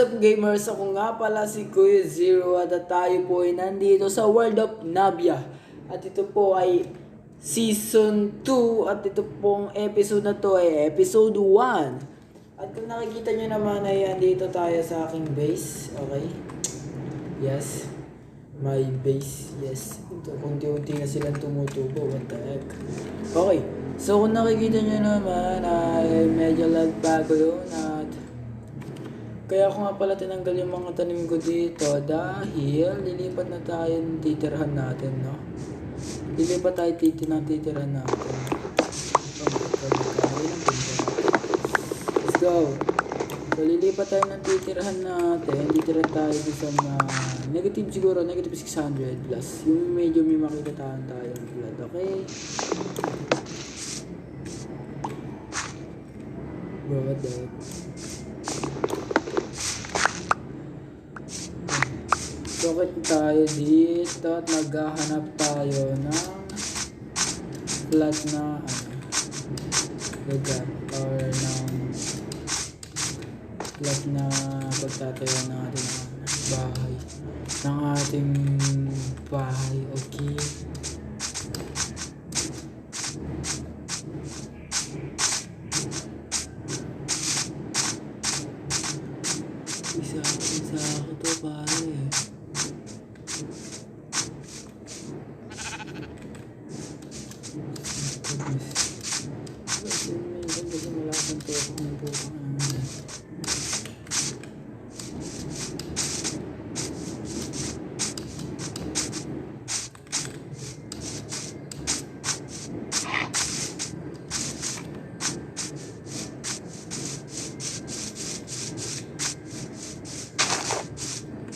up gamers? Ako nga pala si Kuya Zero at tayo po ay nandito sa World of Navia. At ito po ay Season 2 at ito pong episode na to ay Episode 1. At kung nakikita nyo naman ay andito tayo sa aking base. Okay? Yes. My base. Yes. Ito, unti-unti na silang tumutubo. What the heck? Okay. So kung nakikita nyo naman ay medyo lag bago yun at kaya ako nga pala tinanggal yung mga tanim ko dito dahil lilipat na tayo ng titirhan natin, no? Lilipat tayo titirhan natin. Let's go! So lilipat tayo ng titirhan natin. Titira tayo sa negative siguro, negative 600 plus. Yung medyo may makikitaan tayo ng blood, okay? What the heck? Bakit tayo dito at maghahanap tayo ng flat na lugar or ng flat na pagtatayo natin ng bahay ng ating bahay, okay? Isa ako to pare.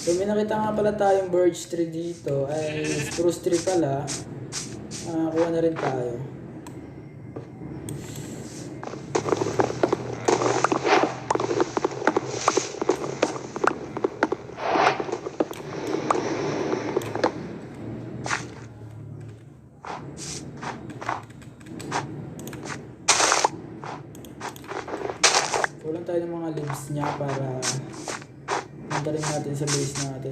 So may nakita nga pala tayong birch tree dito, ay spruce tree pala. Kuha na rin tayo. Kulang tayo ng mga leaves niya para rin natin sa base natin.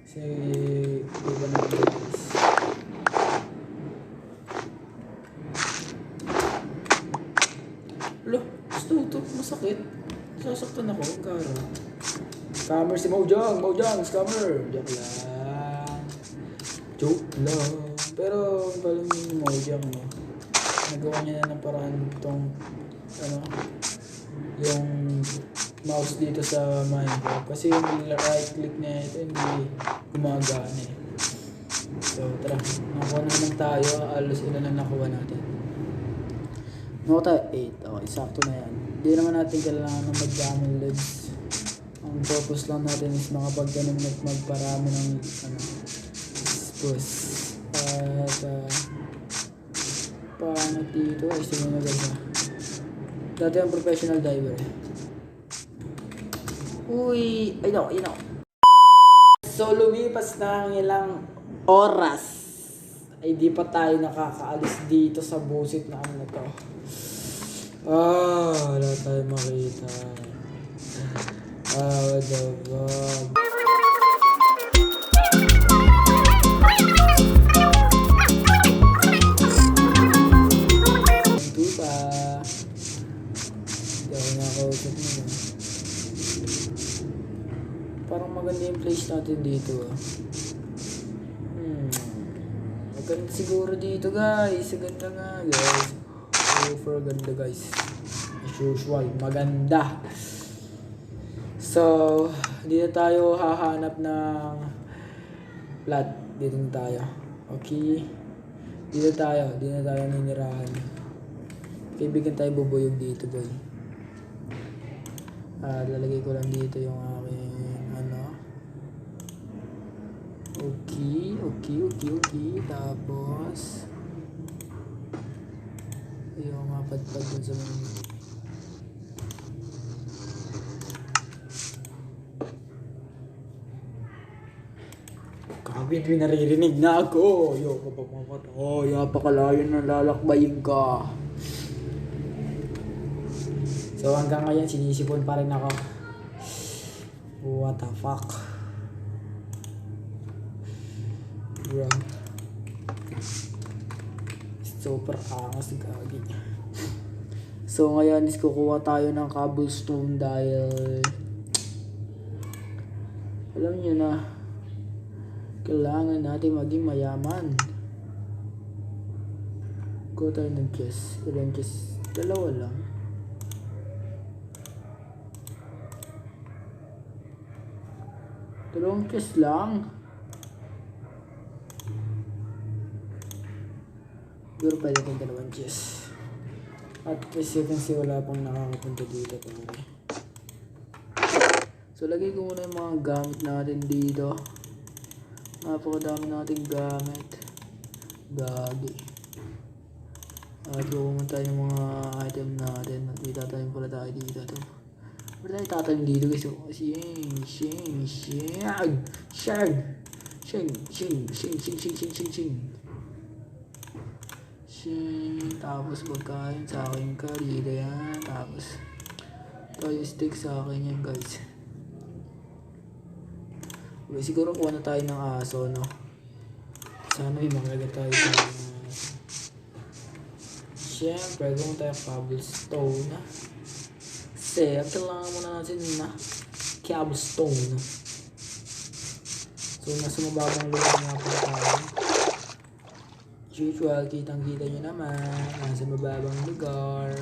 Kasi iba na ito guys. Lo, gusto ito. Masakit. Sasaktan ako. Kara. Scammer si Mojang, scammer. Joke lang. Pero galing yung Mojang, no? Nagawa niya na ng paraan itong yung mouse dito sa Minecraft kasi yung right click na ito hindi gumagana eh. So tara, nakuha na naman tayo. Alos ilan na nakuha natin. Nakuha tayo 8. Okay, sakto na yan. Hindi naman natin kailangan ng magdaming leads. Ang purpose lang natin is makapagdanim at magparami ng spruce. At paano dito ay sinunog na. Dati ang professional diver eh. Uy, ay no. So lumipas na ang ilang oras ay di pa tayo nakakaalis dito sa busit na ano to. Wala tayo makita. What the fuck. Parang maganda yung place natin dito maganda siguro dito guys. Ganda nga guys. Super ganda guys. As usual, maganda. So dito tayo hahanap ng flat. Dito na tayo. Okay. Dito na tayo ninirahan. Kaibigan tayo bubuyog dito boy. Lalagay ko lang dito yung aking Okay. Tapos yung padpad dun sa mga kabit, may naririnig na ako. Napakalayo na lalakbayin ka. So hanggang ngayon sinisipon pa rin ako What the fuck? Bro. Super angas gagi. So ngayon is kukuha tayo ng cobblestone dahil alam nyo na kailangan natin maging mayaman. Kuha tayo ng chest. Ilang chest? Dalawa lang. Dalawang chest lang. Siguro pwede kong dalawang chest. At as you can see, wala pang nakakapunta dito pare. So lagay ko muna yung mga gamit natin dito. Napakadami nating gamit. Gagi. At kuha tayo ng mga item natin. At may tatayin pala tayo dito. Wala tayo tatayin dito guys. Tapos pagkain sa akin ka dito yan. Tapos ito yung stick sa akin yan guys. Okay, siguro kuha na tayo ng aso no. Sana may makagat tayo sa aso. Siyempre gawin tayo cobblestone na. Kasi kailangan muna natin na cobblestone. So nasa mababang lugar nga po tayo. Usual, kitang kita nyo naman. Nasa mababang lugar.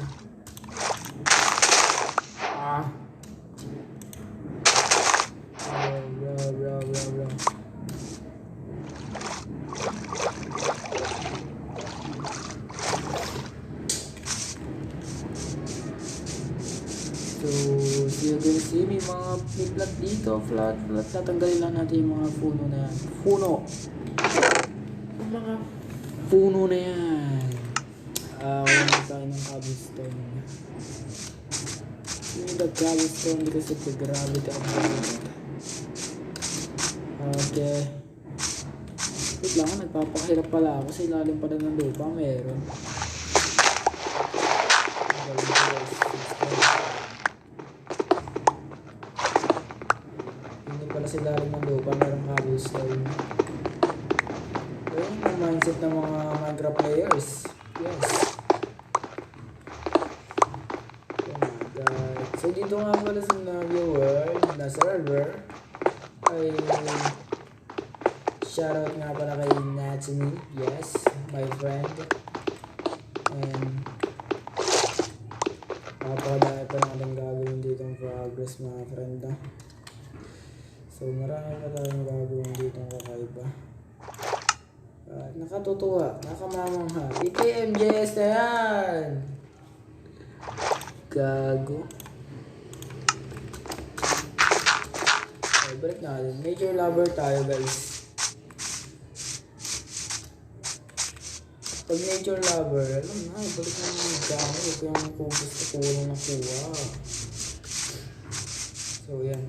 Bro. So, you can see may mga plat dito, flat. Tatanggalin lang natin yung mga puno na yan. Yung mga puno na yan. Wala tayo ng cobblestone. Yung cobblestone because of the gravity of the world. Okay. Wait lang, nagpapakahirap pala ako sa ilalim pala ng lupa. Meron. Hindi pala sa ilalim ng lupa. Meron cobblestone. Ayun ang mindset ng mga Minecraft players. Yes. Oh my god. So dito nga pala sa viewer na server ay shoutout nga pala kay Natsumi. Yes, my friend. And napakadami pa natin gagawin dito ang progress mga friend na. So marami pa tayong gagawin dito ang kakaiba. Nakatutuwa, nakamamangha. ETMJS na yan! Gago. Okay, balik natin. Nature lover tayo guys. Pag nature lover, alam na, balik na yung dami. Huwag yung gusto ko lang nakuha. So yan.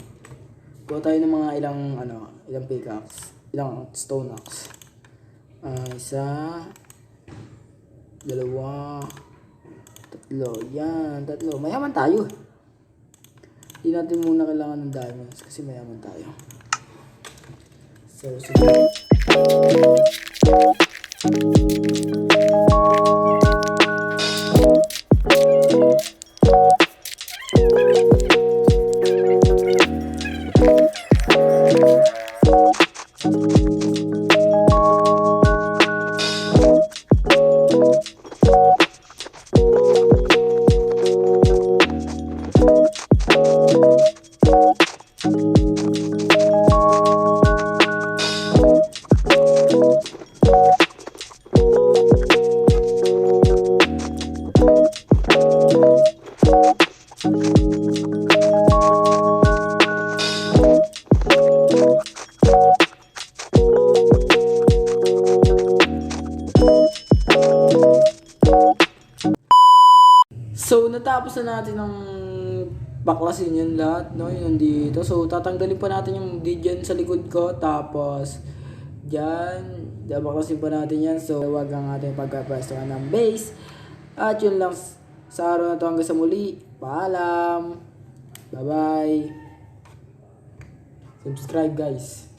Kuha tayo ng mga ilang pickaxe. Ilang stone axe. Isa, dalawa, tatlo. Yan, tatlo. Mayaman tayo. Hindi natin muna kailangan ng diamonds kasi mayaman tayo. So, sige. So, natapos na natin ng baklasin yun lahat, no? Yun dito. So, tatanggalin pa natin yung dyan sa likod ko. Tapos, dyan, baklasin pa natin yan. So, huwag ang ating pagkapwestuhan ng base. At yun lang sa araw na to hanggang sa muli. Paalam! Bye-bye! Subscribe guys.